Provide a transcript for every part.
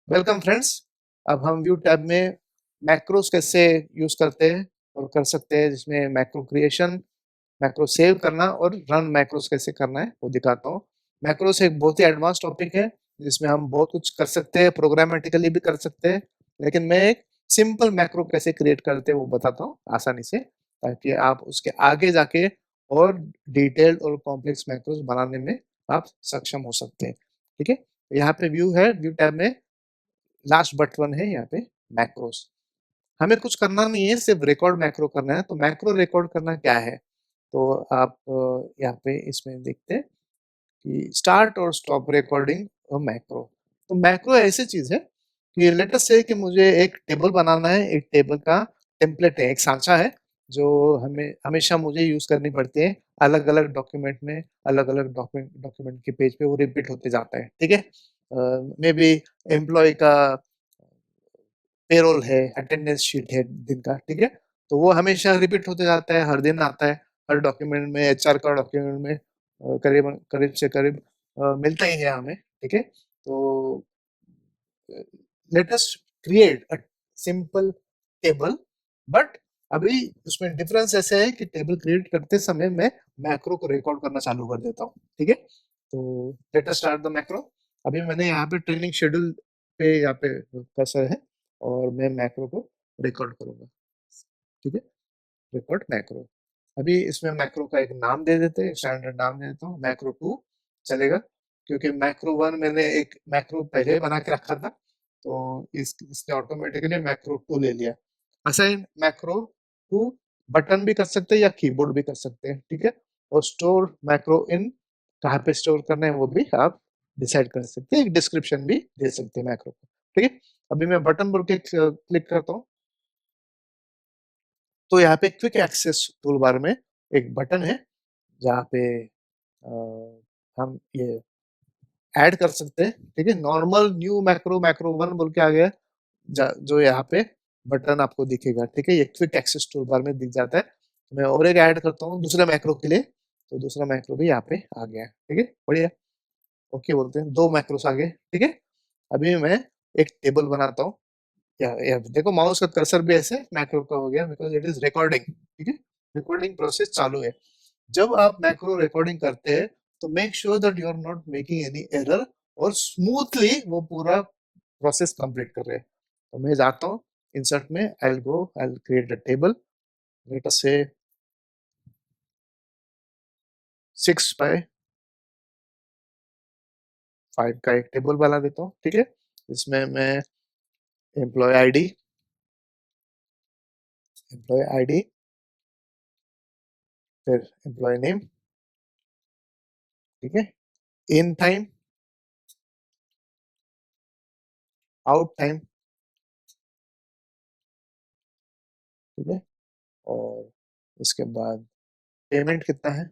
Welcome friends. अब हम view tab में मैक्रोस कैसे यूज करते हैं और कर सकते हैं, जिसमें मैक्रो क्रिएशन, मैक्रो सेव करना और रन मैक्रोस कैसे करना है वो दिखाता हूँ। मैक्रोस एक बहुत ही एडवांस टॉपिक है जिसमें हम बहुत कुछ कर सकते हैं, प्रोग्रामेटिकली भी कर सकते हैं, लेकिन मैं एक सिंपल मैक्रो कैसे क्रिएट करते हैं वो बताता हूँ आसानी से, ताकि आप उसके आगे जाके और डिटेल्ड और कॉम्प्लेक्स मैक्रोस बनाने में आप सक्षम हो सकते हैं। ठीक है, यहाँ पे व्यू है, व्यू टैब में लास्ट बटन है यहाँ पे मैक्रोस। हमें कुछ करना नहीं है, सिर्फ रिकॉर्ड मैक्रो करना है। तो मैक्रो रिकॉर्ड करना क्या है, तो आप यहाँ पे इसमें देखते हैं कि स्टार्ट और स्टॉप रिकॉर्डिंग मैक्रो। तो मैक्रो ऐसी चीज है कि लेट अस से कि मुझे एक टेबल बनाना है, एक टेबल का टेम्पलेट है, एक सांचा है जो हमें हमेशा मुझे यूज करनी पड़ती है। अलग अलग डॉक्यूमेंट में, अलग अलग डॉक्यूमेंट डॉक्यूमेंट के पेज पे वो रिपीट होते जाता है। ठीक है, मे बी एम्प्लॉय का पेरोल है, अटेंडेंस शीट है दिन का। ठीक है, तो वो हमेशा रिपीट होते जाता है, हर दिन आता है, हर डॉक्यूमेंट में, एचआर का डॉक्यूमेंट में करीब करीब से करीब मिलता ही है हमें। ठीक है, तो let us create a simple table, but अभी उसमें डिफरेंस ऐसे है कि टेबल क्रिएट करते समय मैं मैक्रो को रिकॉर्ड करना चालू कर देता हूँ। ठीक है, तो let us start the macro. अभी मैंने यहाँ पे ट्रेनिंग शेड्यूल पे यहाँ पे कर्सर है और मैं मैक्रो को रिकॉर्ड करूंगा। ठीक है, रिकॉर्ड मैक्रो। अभी इसमें मैक्रो का एक नाम दे देते हैं, स्टैंडर्ड नाम दे देता हूँ, मैक्रो 2 चलेगा, क्योंकि मैक्रो 1 मैंने एक मैक्रो पहले बना के रखा था, तो इसने ऑटोमेटिकली मैक्रो 2 ले लिया। असाइन मैक्रो 2 बटन भी कर सकते हैं या कीबोर्ड भी कर सकते हैं। ठीक है, और स्टोर मैक्रो इन, कहाँ पे स्टोर करना है वो भी आप डिसाइड कर सकते हैं, एक डिस्क्रिप्शन भी दे सकते हैं मैक्रो को। ठीक है, अभी मैं बटन पर क्लिक करता हूँ, तो यहाँ पे क्विक एक्सेस टूल बार में एक बटन है जहाँ पे अ, हम ये ऐड कर सकते हैं। ठीक है, normal, new macro, macro one बोल के आ गया जो यहाँ पे बटन आपको दिखेगा। ठीक है, ये क्विक एक्सेस टूल बार में दिख जाता है। तो मैं और एक ऐड करता हूँ दूसरे मैक्रो के लिए, तो दूसरा मैक्रो भी यहाँ पे आ गया है। ठीक है, बढ़िया, ओके बोलते हैं, दो मैक्रोस आ गए। ठीक है, अभी मैं एक टेबल बनाता हूँ। या देखो माउस का कर्सर भी ऐसे मैक्रो का हो गया, बिकॉज इट इज रिकॉर्डिंग। ठीक है, रिकॉर्डिंग प्रोसेस चालू है। जब आप मैक्रो रिकॉर्डिंग करते हैं तो make sure that you are not making any error और स्मूथली वो पूरा प्रोसेस कंप्लीट कर रहे हैं। तो मैं जाता हूँ इंसर्ट में, I will go, I will create a table, let us से 6 by 5 का एक टेबल बना देता हूँ। ठीक है, इसमें मैं एम्प्लॉय आईडी, एम्प्लॉय आईडी, फिर एम्प्लॉय नेम। ठीक है, इन टाइम, आउट टाइम। ठीक है, और इसके बाद पेमेंट कितना है।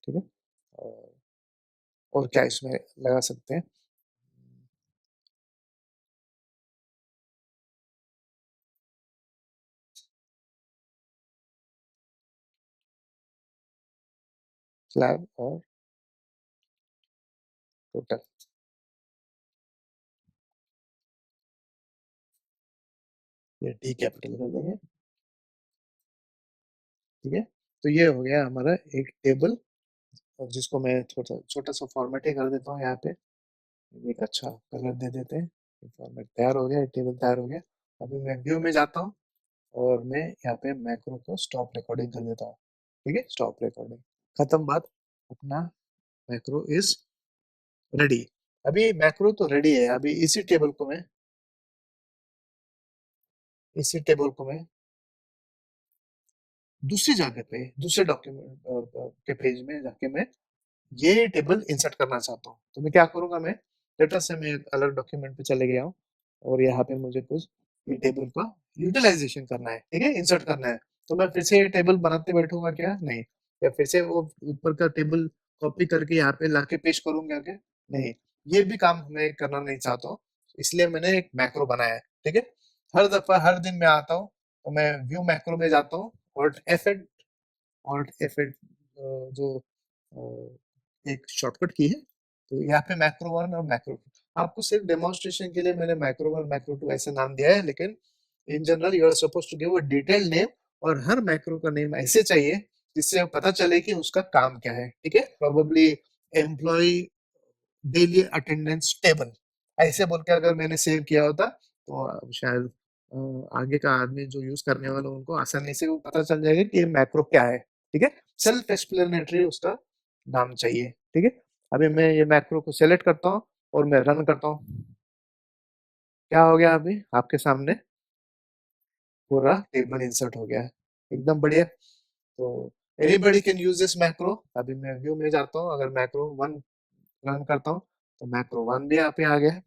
ठीक है, और क्या इसमें लगा सकते हैं, स्लैब और टोटल। ये टी कैपिटल कर देंगे। ठीक है, तो ये हो गया हमारा एक टेबल, और जिसको मैं छोटा छोटा सा फॉर्मेट ही कर देता हूँ यहाँ पे, एक अच्छा कलर दे देते हैं। फॉर्मेट तैयार हो गया, टेबल तैयार हो गया। अभी मैं व्यू में जाता हूँ और मैं यहाँ पे मैक्रो को स्टॉप रिकॉर्डिंग कर देता हूँ। ठीक है, स्टॉप रिकॉर्डिंग, खत्म बात, अपना मैक्रो इज रेडी। अभी मैक्रो तो रेडी है। अभी इसी टेबल को मैं दूसरी जगह पे, दूसरे डॉक्यूमेंट के पेज में जाके मैं ये टेबल इंसर्ट करना चाहता हूँ। तो मैं क्या करूंगा, मैं डेटा से मैं एक अलग डॉक्यूमेंट पे चले गया हूँ और यहाँ पे मुझे कुछ ये टेबल का यूटिलाइजेशन करना है। ठीक है, इंसर्ट करना है। तो मैं फिर से ये टेबल बनाते बैठूंगा क्या? नहीं। या फिर से वो ऊपर का टेबल कॉपी करके यहाँ पे लाके पेश करूंगा क्या? नहीं। ये भी काम मैं करना नहीं चाहता हूँ, इसलिए मैंने एक मैक्रो बनाया है। ठीक है, हर दफा हर दिन मैं आता हूँ तो मैं व्यू मैक्रो में जाता हूँ, और एफ जो एक शॉर्टकट की है, तो यहाँ पे मैक्रो 1 और मैक्रो 2, आपको सिर्फ डेमोन्स्ट्रेशन के लिए मैंने मैक्रो 1 मैक्रो 2 ऐसे नाम दिया है, लेकिन in general you are suppose to give a detailed name, और हर मैक्रो का नेम ऐसे चाहिए जिससे पता चले कि उसका काम क्या है, ठीक है। Probably employ daily attendance table ऐसे बोल के अगर मैंने सेव किया होता तो शायद आगे का आदमी जो यूज करने वाला उनको आसानी से वो पता चल जाएगा कि ये मैक्रो क्या है, ठीक है। सेल्फ एक्सप्लेनेटरी उसका नाम चाहिए, ठीक है। अभी मैं ये मैक्रो को सेलेक्ट करता हूँ और मैं रन करता हूँ। क्या हो गया, अभी आपके सामने पूरा टेबल इंसर्ट हो गया है, एकदम बढ़िया। तो anybody can use this macro. अभी मैं व्यू में जाता हूँ, अगर मैक्रो 1 रन करता हूँ तो मैक्रो 1 भी यहाँ पे आ गया है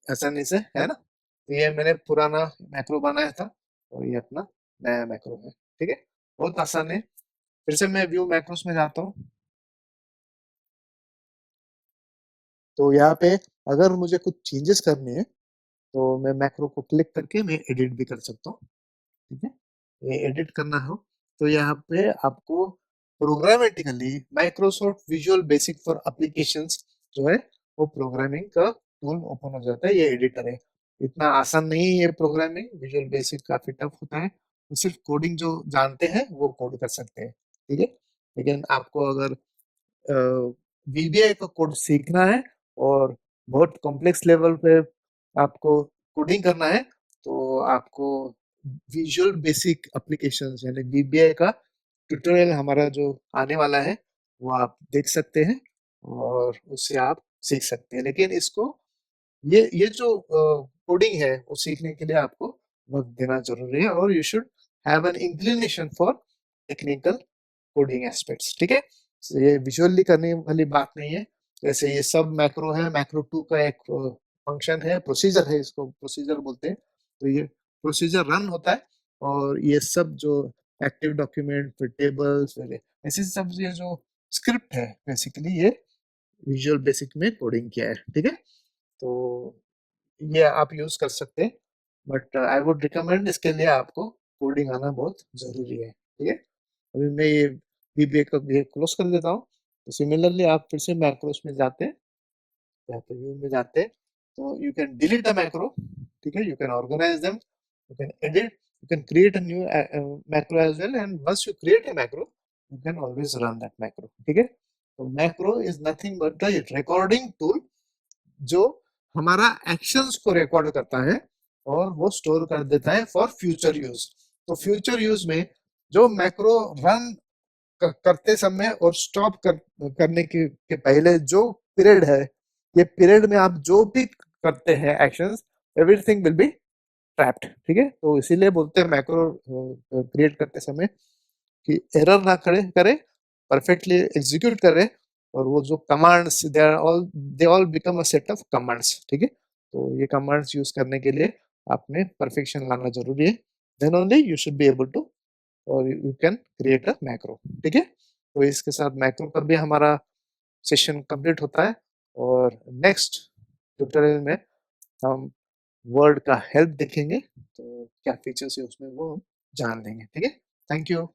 आसानी से, है ना। तो ये मैंने पुराना मैक्रो बनाया था और ये अपना नया मैक्रो है, ठीक है। बहुत आसान है। फिर से मैं व्यू मैक्रोस में जाता हूँ, तो यहाँ पे अगर मुझे कुछ चेंजेस करने हैं तो मैं मैक्रो को क्लिक करके मैं एडिट भी कर सकता हूँ, ठीक है। ये एडिट करना हो तो यहाँ पे आपको programmatically Microsoft visual basic for applications जो है वो प्रोग्रामिंग का टूल ओपन हो जाता है। ये एडिटर है, इतना आसान नहीं है ये प्रोग्रामिंग, विजुअल बेसिक काफी टफ होता है, तो सिर्फ कोडिंग जो जानते हैं वो कोड कर सकते हैं, ठीक है। लेकिन आपको अगर वीबीआई का कोड सीखना है और बहुत कॉम्प्लेक्स लेवल पे आपको कोडिंग करना है तो आपको विजुअल बेसिक एप्लीकेशंस यानी वीबीआई का ट्यूटोरियल हमारा जो आने वाला है वो आप देख सकते हैं और उससे आप सीख सकते हैं। लेकिन इसको ये जो कोडिंग है वो सीखने के लिए आपको वक्त देना जरूरी है और you should have an inclination for technical coding aspects, ठीक है। So, ये विजुअली करने वाली बात नहीं है। जैसे ये सब मैक्रो है, मैक्रो 2 का एक फंक्शन है, प्रोसीजर है, इसको प्रोसीजर बोलते हैं। तो ये प्रोसीजर रन होता है और ये सब जो एक्टिव डॉक्यूमेंट फिर टेबल्स फिर ऐसे सब ये जो स्क्रिप्ट है बेसिकली ये विजुअल बेसिक में कोडिंग किया है, ठीक है। तो ये आप यूज कर सकते हैं, बट आई वुड रिकमेंड इसके लिए आपको कोडिंग आना बहुत जरूरी है, ठीक है। अभी मैं ये VBA का ये क्लोज कर देता हूँ। तो सिमिलरली आप फिर से मैक्रोस में जाते हैं, यहाँ पे व्यू में जाते हैं, तो you can delete the macro, ठीक है। You can organise them, you can edit, you can create a new macro as well, and once you create a macro you can always run that macro, ठीक है। तो macro is nothing but the recording tool जो हमारा actions को record करता है और वो स्टोर कर देता है फॉर फ्यूचर यूज। तो फ्यूचर यूज में जो मैक्रो रन करते समय और स्टॉप करने के पहले जो पीरियड है, ये पीरियड में आप जो भी करते हैं actions everything will be trapped, ठीक है। तो इसीलिए बोलते हैं मैक्रो क्रिएट करते समय कि एरर ना करे, परफेक्टली एग्जीक्यूट करे, और वो जो commands they all become a set of commands, ठीक है। तो ये कमांड्स यूज करने के लिए आप में परफेक्शन लाना जरूरी है, then only you should be able to और you can create a macro, ठीक है। तो इसके साथ मैक्रो का भी हमारा सेशन कंप्लीट होता है और नेक्स्ट ट्यूटोरियल में हम वर्ड का हेल्प देखेंगे, तो क्या फीचर्स है उसमें वो हम जान लेंगे, ठीक है। Thank you.